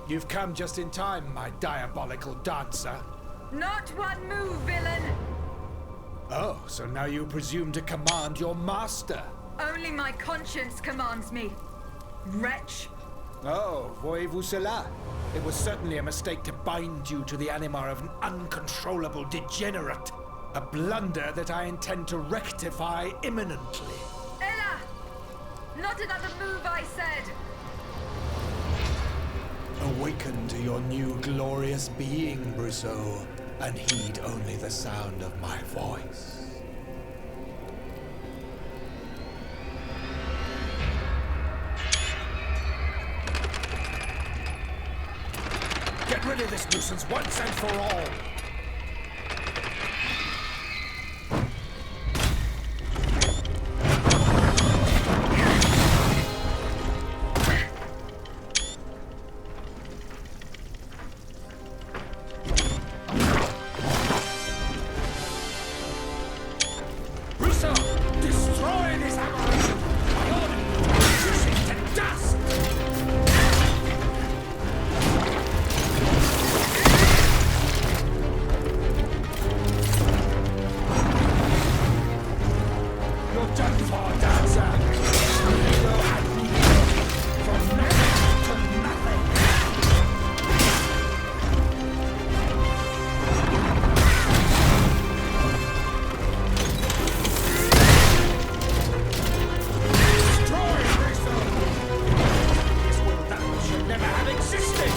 You've come just in time, my diabolical dancer. Not one move, villain! Oh, so now you presume to command your master? Only my conscience commands me. Wretch. Oh, voyez-vous cela? It was certainly a mistake to bind you to the anima of an uncontrollable degenerate. A blunder that I intend to rectify imminently. Ella! Not another move, I said! Awaken to your new glorious being, Brousseau, and heed only the sound of my voice. Get rid of this nuisance once and for all! Destroy this aberration! I order you to reduce it to dust! You're done for, dancer! You will have me from nothing to nothing! Never have existed!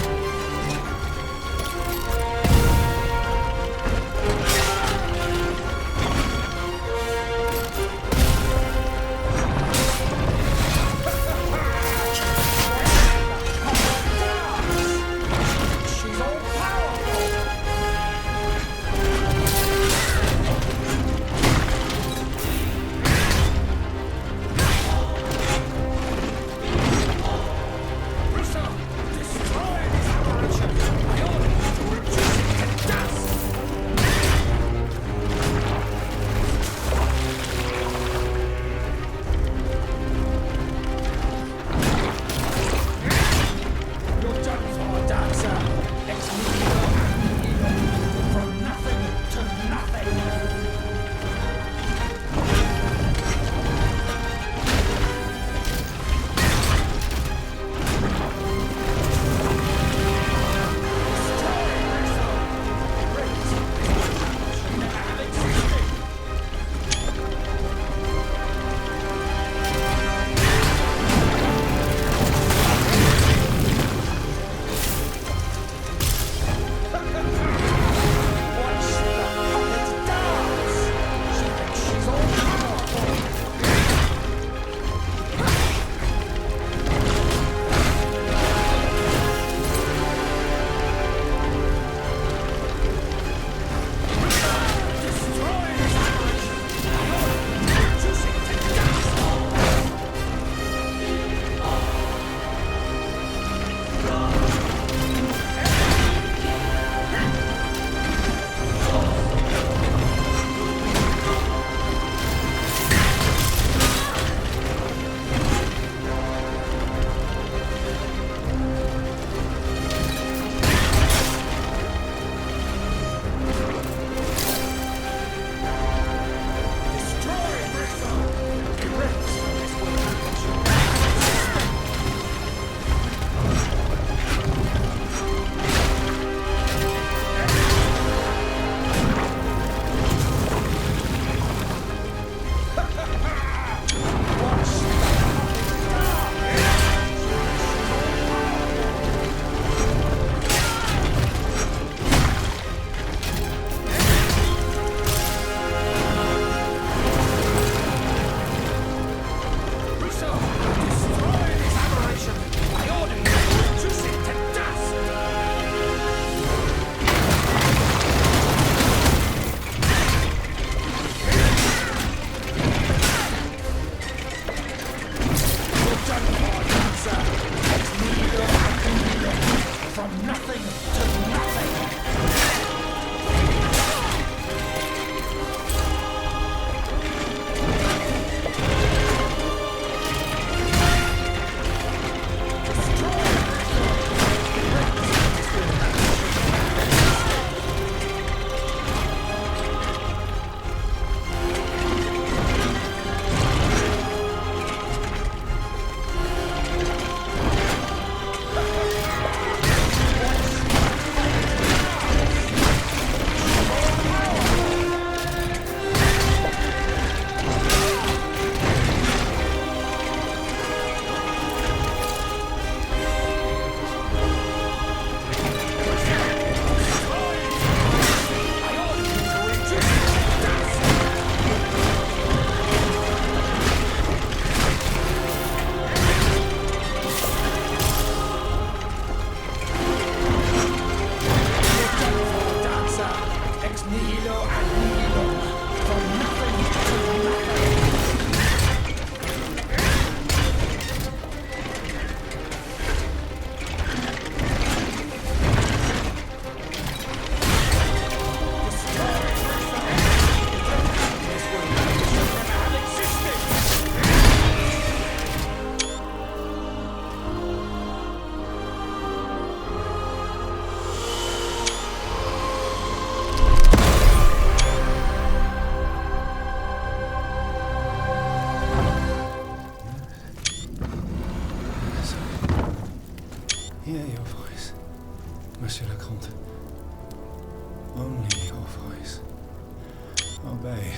obey.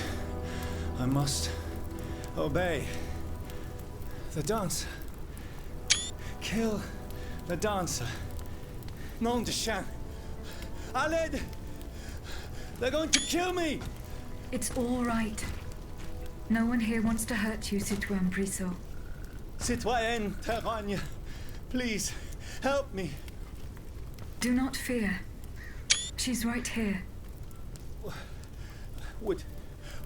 I must obey. The dancer. Kill the dancer. Nom de chien. Aled! They're going to kill me! It's all right. No one here wants to hurt you, Citoyen Brissot. Citoyenne Terragne, please, help me. Do not fear. She's right here. Would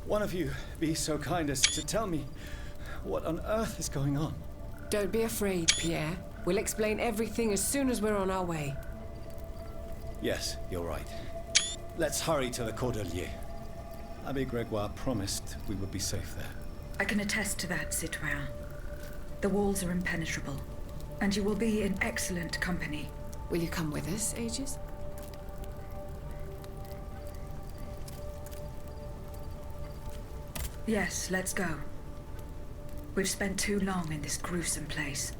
one of you be so kind as to tell me what on earth is going on? Don't be afraid, Pierre. We'll explain everything as soon as we're on our way. Yes, you're right. Let's hurry to the Cordelier. Abbe Gregoire promised we would be safe there. I can attest to that, Citoyen. The walls are impenetrable, and you will be in excellent company. Will you come with us, Aegis? Yes, let's go. We've spent too long in this gruesome place.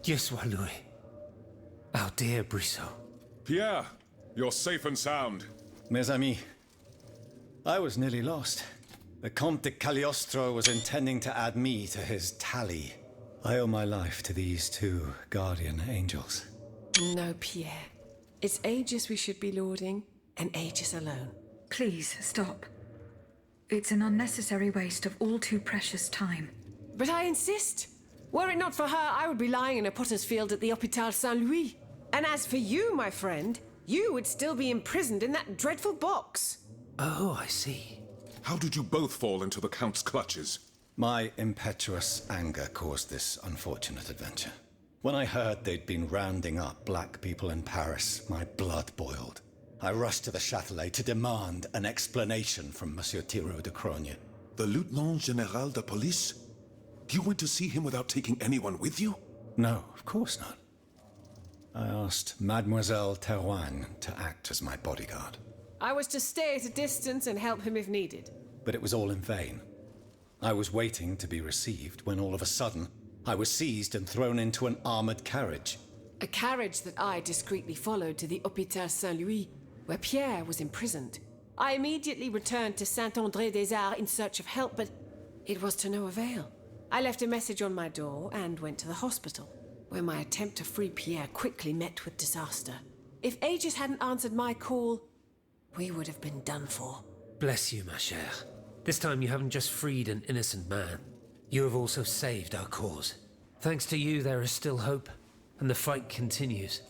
Dieu soit loué. Our dear Brissot. Pierre, you're safe and sound. Mes amis, I was nearly lost. The Comte de Cagliostro was intending to add me to his tally. I owe my life to these two guardian angels. No, Pierre. It's Aegis we should be lauding, and Aegis alone. Please, stop. It's an unnecessary waste of all too precious time. But I insist. Were it not for her, I would be lying in a potter's field at the Hôpital Saint-Louis. And as for you, my friend, you would still be imprisoned in that dreadful box. Oh, I see. How did you both fall into the Count's clutches? My impetuous anger caused this unfortunate adventure. When I heard they'd been rounding up black people in Paris, my blood boiled. I rushed to the Châtelet to demand an explanation from Monsieur Thiroux de Crogne. The Lieutenant General de Police? You went to see him without taking anyone with you? No, of course not. I asked Mademoiselle Terragne to act as my bodyguard. I was to stay at a distance and help him if needed. But it was all in vain. I was waiting to be received when all of a sudden, I was seized and thrown into an armored carriage. A carriage that I discreetly followed to the Hôpital Saint-Louis, where Pierre was imprisoned. I immediately returned to Saint-André-des-Arts in search of help, but it was to no avail. I left a message on my door and went to the hospital, where my attempt to free Pierre quickly met with disaster. If Aegis hadn't answered my call, we would have been done for. Bless you, ma chère. This time you haven't just freed an innocent man. You have also saved our cause. Thanks to you, there is still hope, and the fight continues.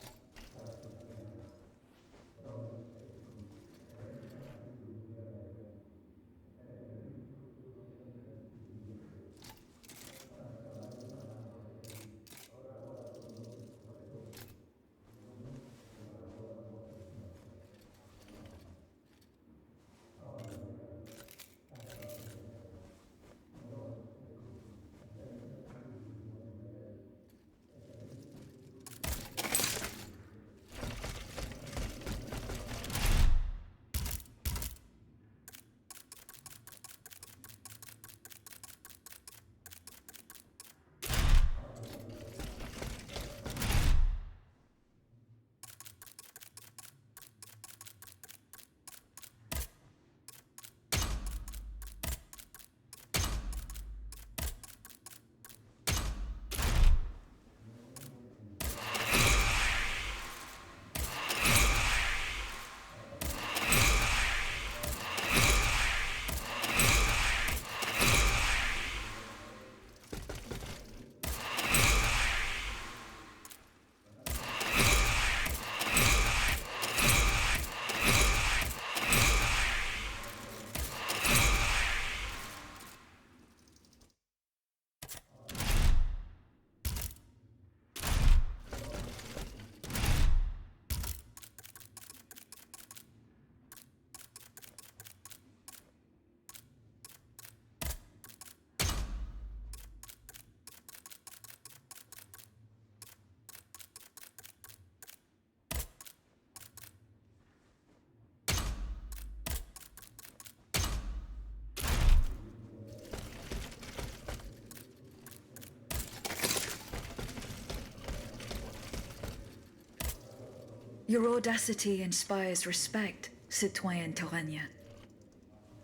Your audacity inspires respect, citoyen Torania.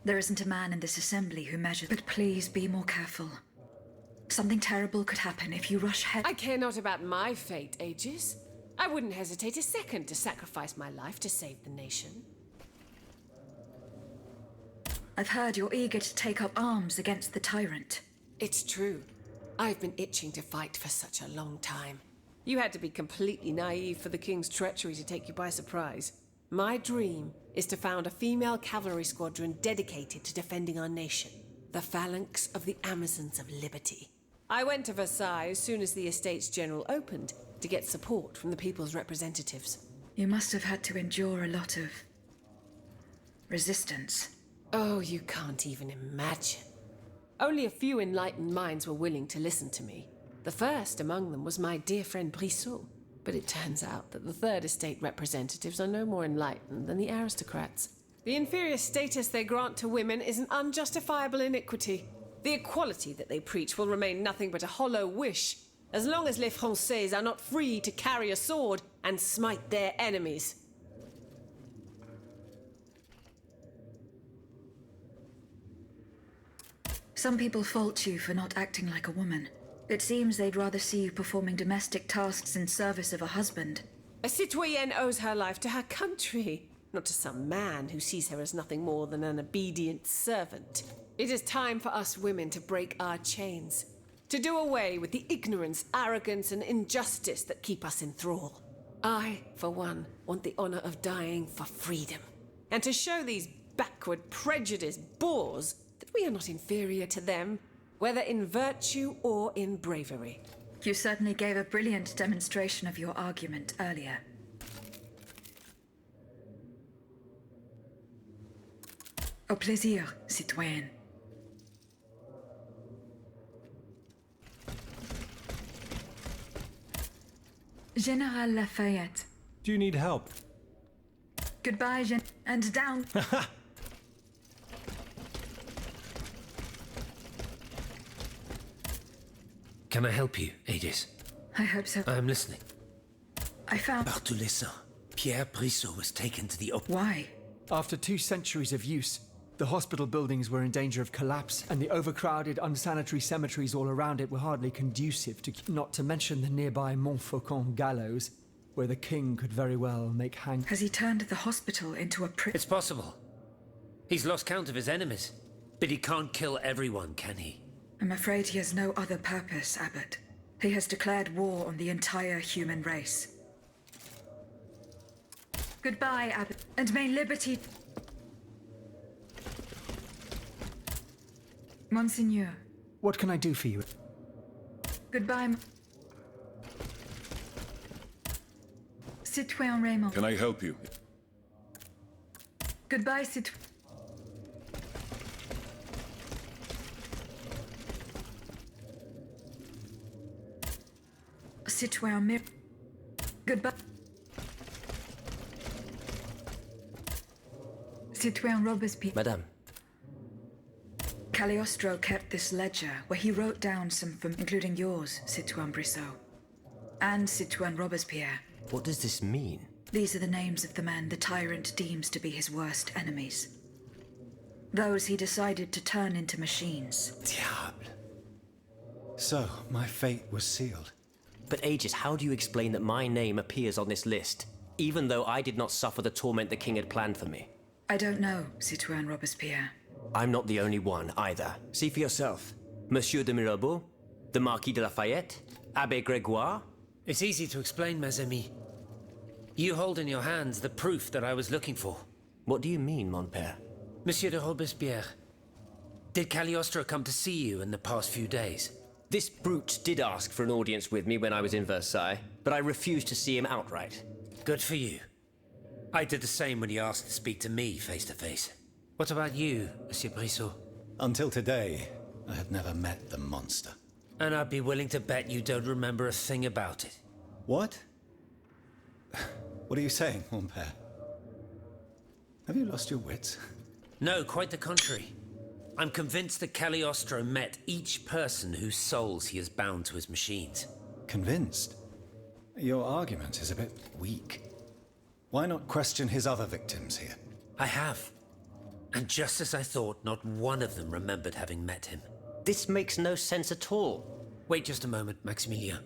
There isn't a man in this assembly who measures. But please be more careful. Something terrible could happen if you rush head. I care not about my fate, Aegis. I wouldn't hesitate a second to sacrifice my life to save the nation. I've heard you're eager to take up arms against the tyrant. It's true. I've been itching to fight for such a long time. You had to be completely naive for the king's treachery to take you by surprise. My dream is to found a female cavalry squadron dedicated to defending our nation. The phalanx of the Amazons of Liberty. I went to Versailles as soon as the Estates General opened to get support from the people's representatives. You must have had to endure a lot of resistance. Oh, you can't even imagine. Only a few enlightened minds were willing to listen to me. The first among them was my dear friend Brissot. But it turns out that the Third Estate representatives are no more enlightened than the aristocrats. The inferior status they grant to women is an unjustifiable iniquity. The equality that they preach will remain nothing but a hollow wish, as long as les Français are not free to carry a sword and smite their enemies. Some people fault you for not acting like a woman. It seems they'd rather see you performing domestic tasks in service of a husband. A citoyenne owes her life to her country, not to some man who sees her as nothing more than an obedient servant. It is time for us women to break our chains, to do away with the ignorance, arrogance, and injustice that keep us in thrall. I, for one, want the honor of dying for freedom, and to show these backward, prejudiced boors that we are not inferior to them, whether in virtue or in bravery. You certainly gave a brilliant demonstration of your argument earlier. Au plaisir, citoyenne. General Lafayette. Do you need help? Goodbye, and down. Can I help you, Aegis? I hope so. I'm listening. I found... Bartolessin, Pierre Brissot was taken to the Why? After 2 centuries of use, the hospital buildings were in danger of collapse, and the overcrowded, unsanitary cemeteries all around it were hardly conducive to... Not to mention the nearby Montfaucon gallows, where the king could very well make hang... Has he turned the hospital into a It's possible. He's lost count of his enemies. But he can't kill everyone, can he? I'm afraid he has no other purpose, Abbot. He has declared war on the entire human race. Goodbye, Abbot, and may liberty... Monseigneur. What can I do for you? Goodbye, Citoyen Raymond. Can I help you? Goodbye, Citoyen... Citoyen Mir... Goodbye. Citoyen Robespierre. Madame. Cagliostro kept this ledger where he wrote down some from, including yours, Citoyen Brissot, and Citoyen Robespierre. What does this mean? These are the names of the men the tyrant deems to be his worst enemies. Those he decided to turn into machines. Diable. So, my fate was sealed. But Aegis, how do you explain that my name appears on this list, even though I did not suffer the torment the king had planned for me? I don't know, Citoyen Robespierre. I'm not the only one, either. See for yourself. Monsieur de Mirabeau, the Marquis de Lafayette, Abbé Grégoire. It's easy to explain, mes amis. You hold in your hands the proof that I was looking for. What do you mean, mon père? Monsieur de Robespierre, did Cagliostro come to see you in the past few days? This brute did ask for an audience with me when I was in Versailles, but I refused to see him outright. Good for you. I did the same when he asked to speak to me face to face. What about you, Monsieur Brissot? Until today, I had never met the monster. And I'd be willing to bet you don't remember a thing about it. What? What are you saying, mon père? Have you lost your wits? No, quite the contrary. I'm convinced that Cagliostro met each person whose souls he has bound to his machines. Convinced? Your argument is a bit weak. Why not question his other victims here? I have. And just as I thought, not one of them remembered having met him. This makes no sense at all. Wait just a moment, Maximilien.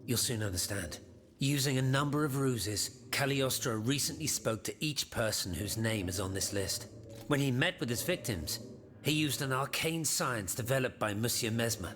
You'll soon understand. Using a number of ruses, Cagliostro recently spoke to each person whose name is on this list. When he met with his victims, he used an arcane science developed by Monsieur Mesmer,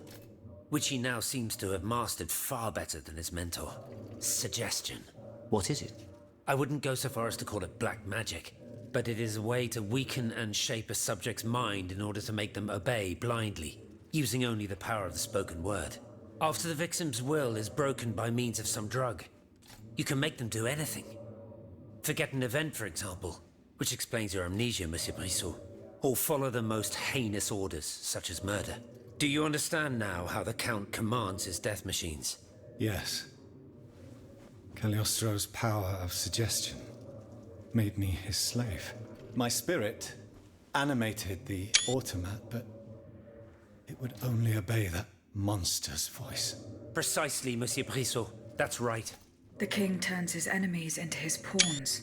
which he now seems to have mastered far better than his mentor. Suggestion. What is it? I wouldn't go so far as to call it black magic, but it is a way to weaken and shape a subject's mind in order to make them obey blindly, using only the power of the spoken word. After the victim's will is broken by means of some drug, you can make them do anything. Forget an event, for example, which explains your amnesia, Monsieur Brissot, or follow the most heinous orders, such as murder. Do you understand now how the Count commands his death machines? Yes. Cagliostro's power of suggestion made me his slave. My spirit animated the automat, but it would only obey that monster's voice. Precisely, Monsieur Brissot. That's right. The king turns his enemies into his pawns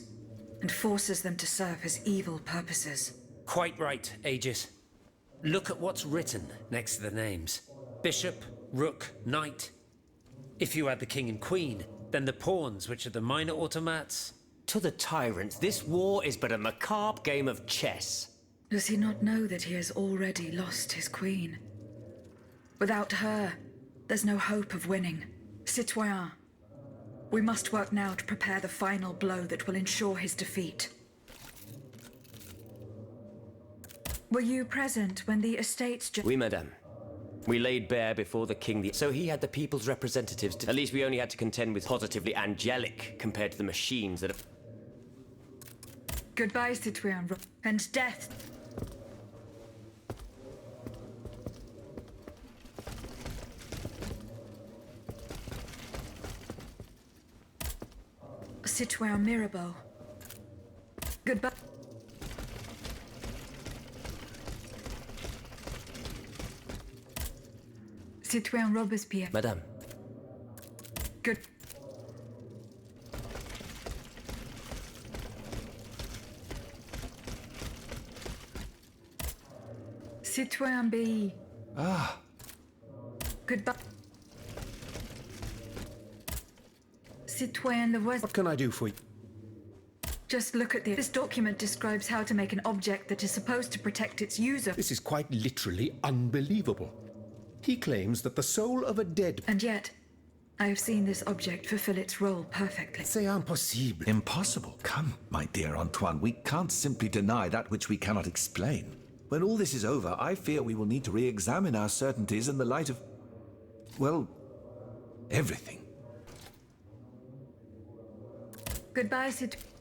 and forces them to serve his evil purposes. Quite right, Aegis. Look at what's written next to the names. Bishop, Rook, Knight. If you add the king and queen, then the pawns, which are the minor automats. To the tyrant, this war is but a macabre game of chess. Does he not know that he has already lost his queen? Without her, there's no hope of winning. Citoyen, we must work now to prepare the final blow that will ensure his defeat. Were you present when the estates... Oui, madame. We laid bare before the king so he had the people's representatives to... At least we only had to contend with positively angelic compared to the machines that have... Goodbye, Citoyen, and death. Citoyen Mirabeau. Goodbye. Citoyen Robespierre. Madame. Good. Citoyen Bay. Ah, Goodbye. Citoyen Levoisier. what can I do for you? Just look at this document describes how to make an object that is supposed to protect its user. This is quite literally unbelievable. He claims that the soul of a dead... And yet, I have seen this object fulfill its role perfectly. C'est impossible. Impossible. Come, my dear Antoine, we can't simply deny that which we cannot explain. When all this is over, I fear we will need to re-examine our certainties in the light of... well, everything. Goodbye, Citoyen.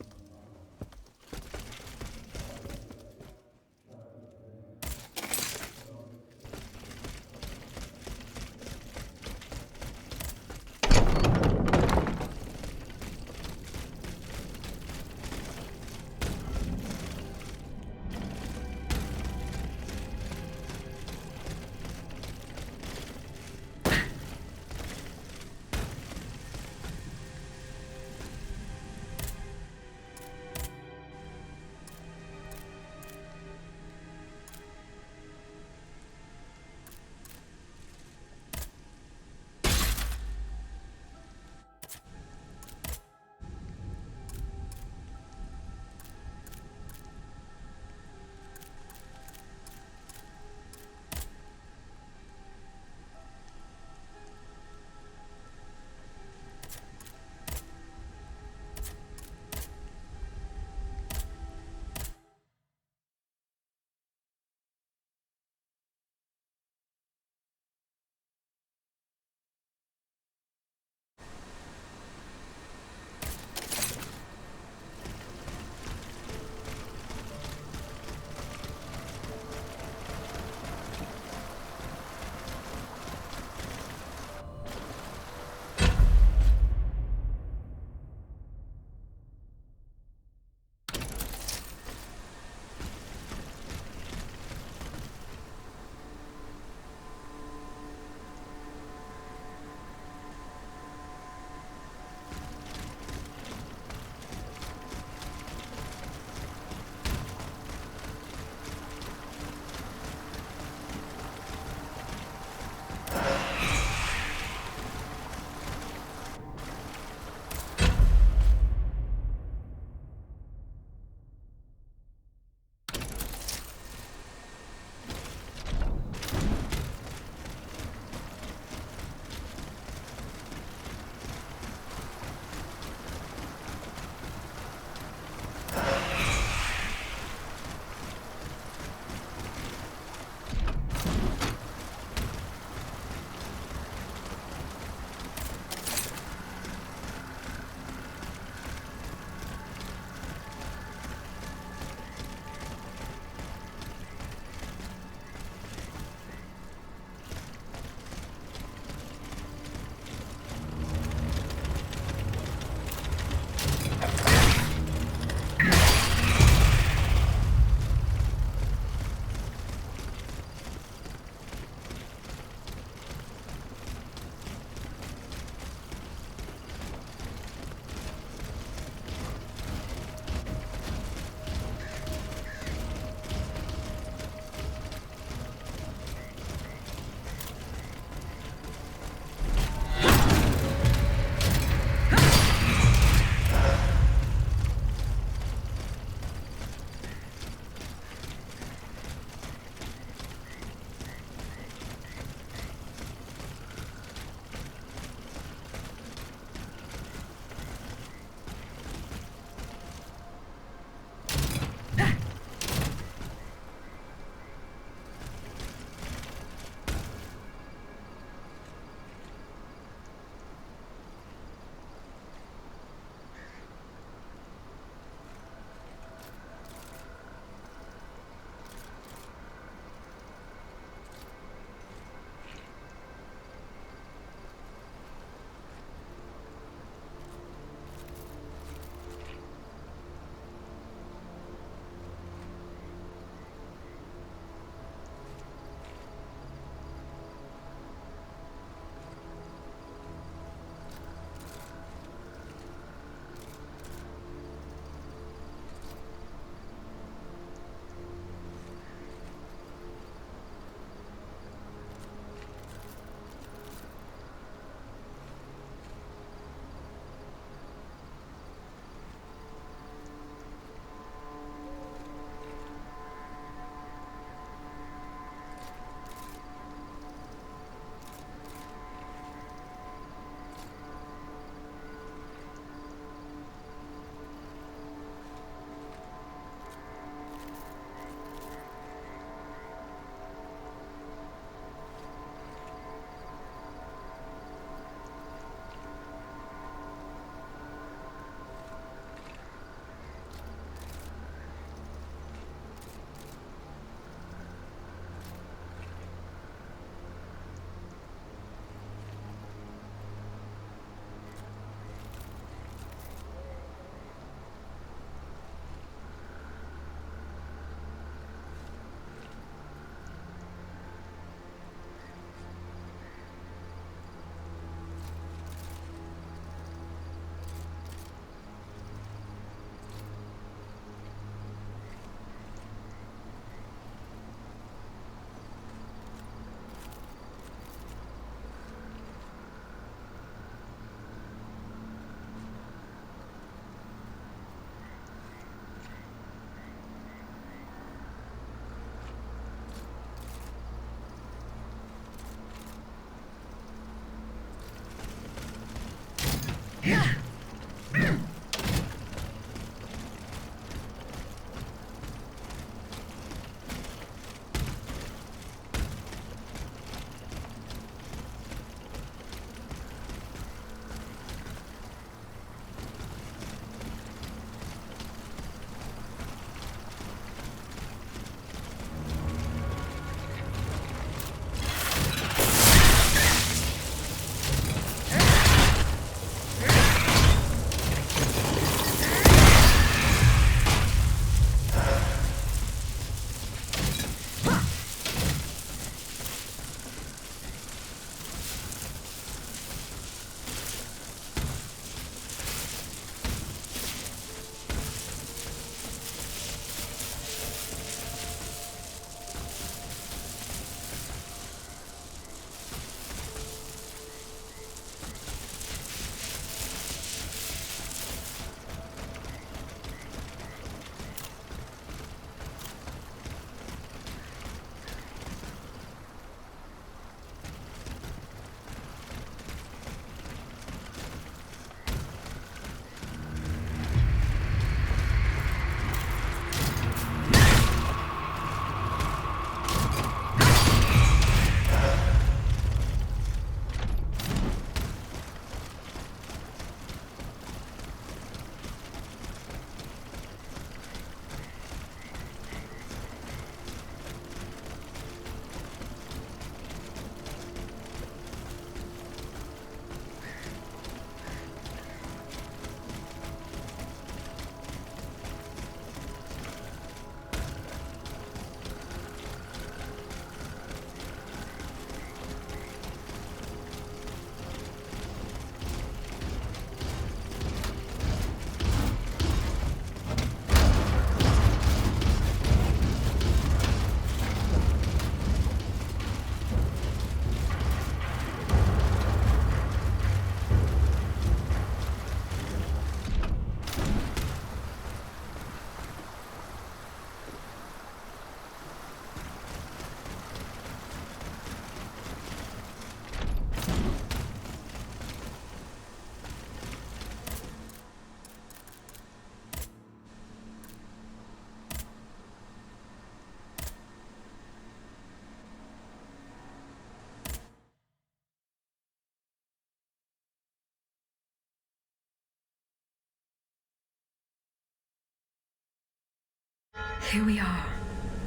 Here we are,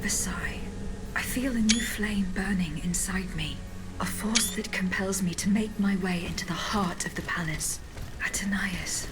Versailles. I feel a new flame burning inside me. A force that compels me to make my way into the heart of the palace. Athenais.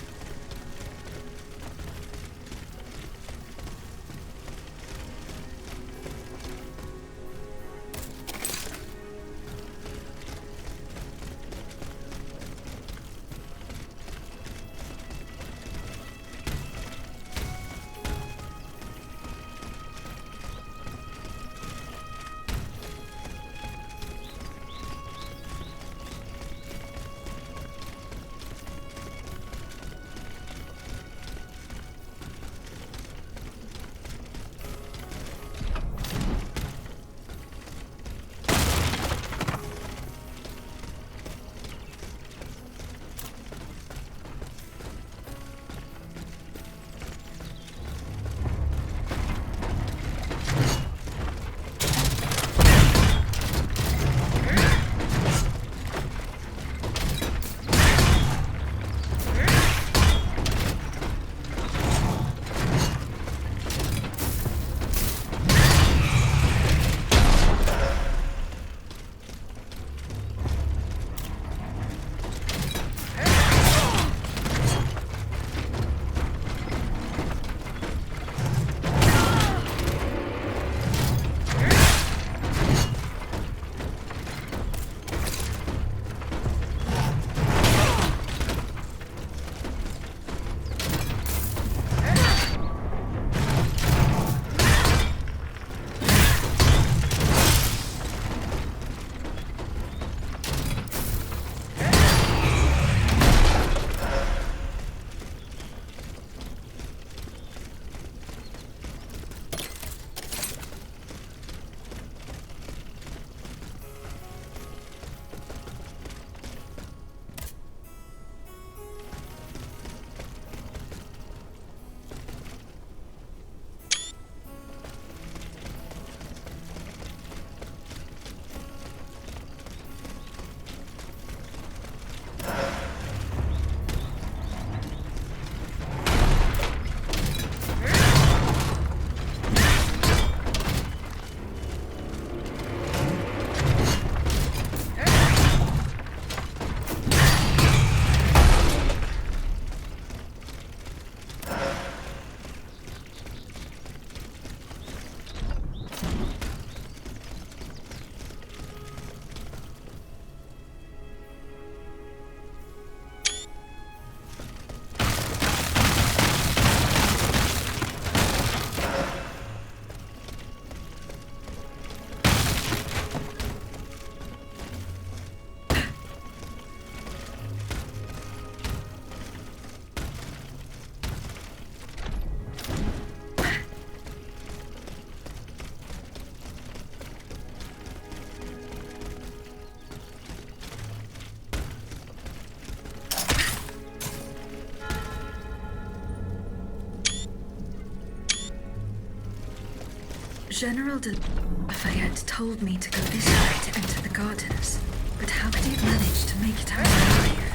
General de Lafayette told me to go this way to enter the gardens. But how could he have managed to make it out alive?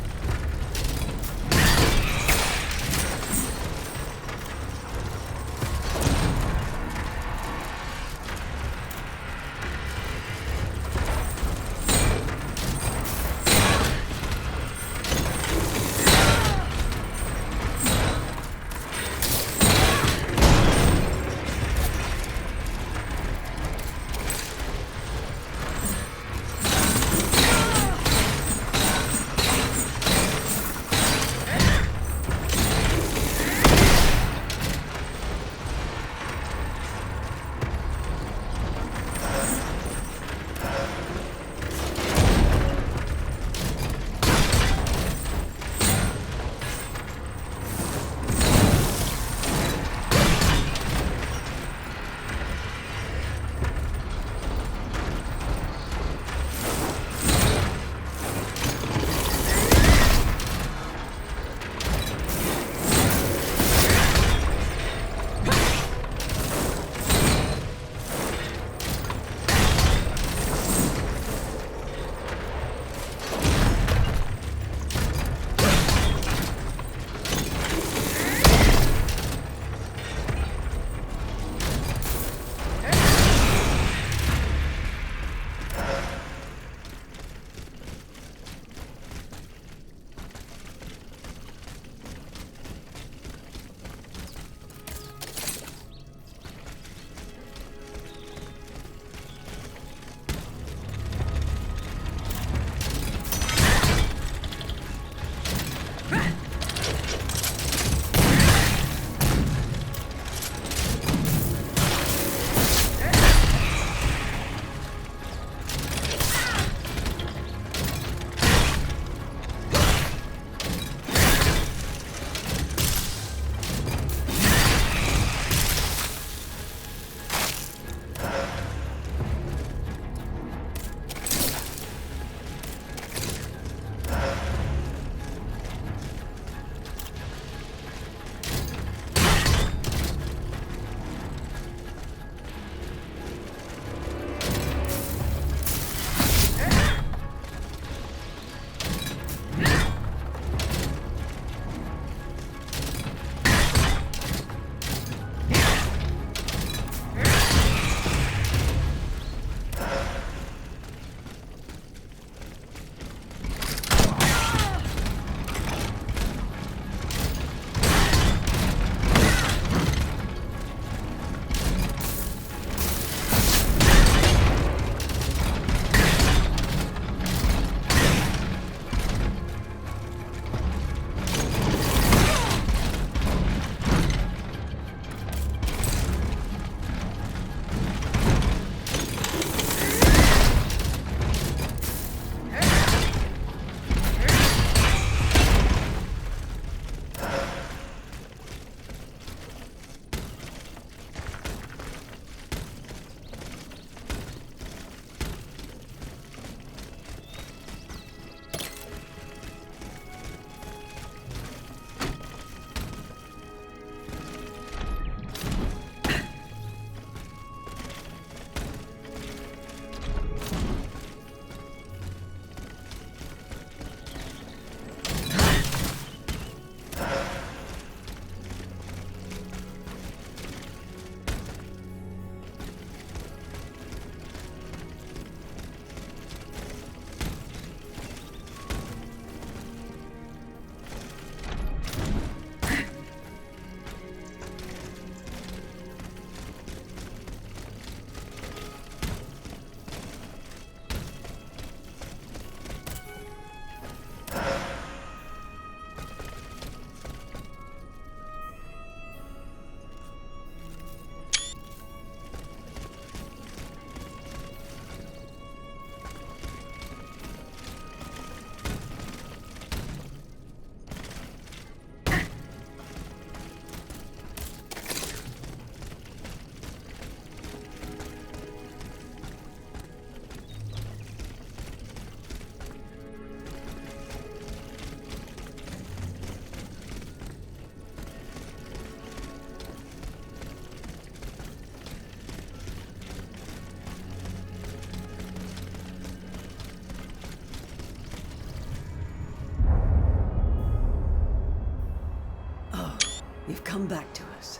You've come back to us.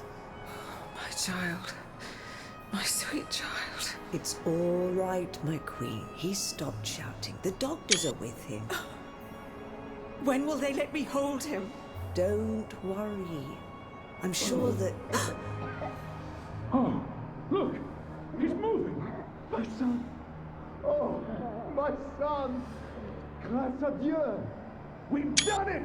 My child. My sweet child. It's all right, my queen. He's stopped shouting. The doctors are with him. When will they let me hold him? Don't worry. I'm sure that... Oh, look! He's moving! My son! Oh, my son! Grâce à Dieu! We've done it!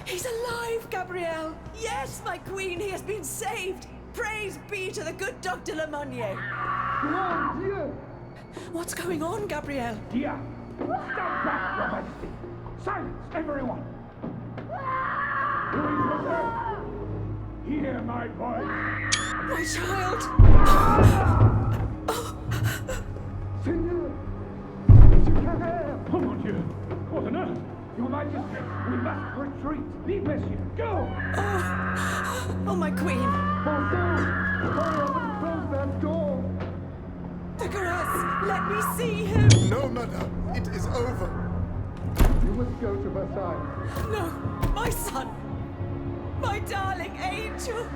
He's alive, Gabrielle! Yes, my queen, he has been saved! Praise be to the good Dr. Lemonnier! Mon Dieu! What's going on, Gabrielle? Dia! Stand back, Your Majesty! Silence, everyone! Louis Joseph! Hear my voice! My child! Seigneur! Monsieur Carrère! Oh, mon Dieu! What on earth? Your Majesty, we must retreat! Leave Monsieur! Go! Oh, my queen! Mon sang! Hurry up and close that door! The Garas! Let me see him! No, madame! It is over! You must go to Versailles. No! My son! My darling angel!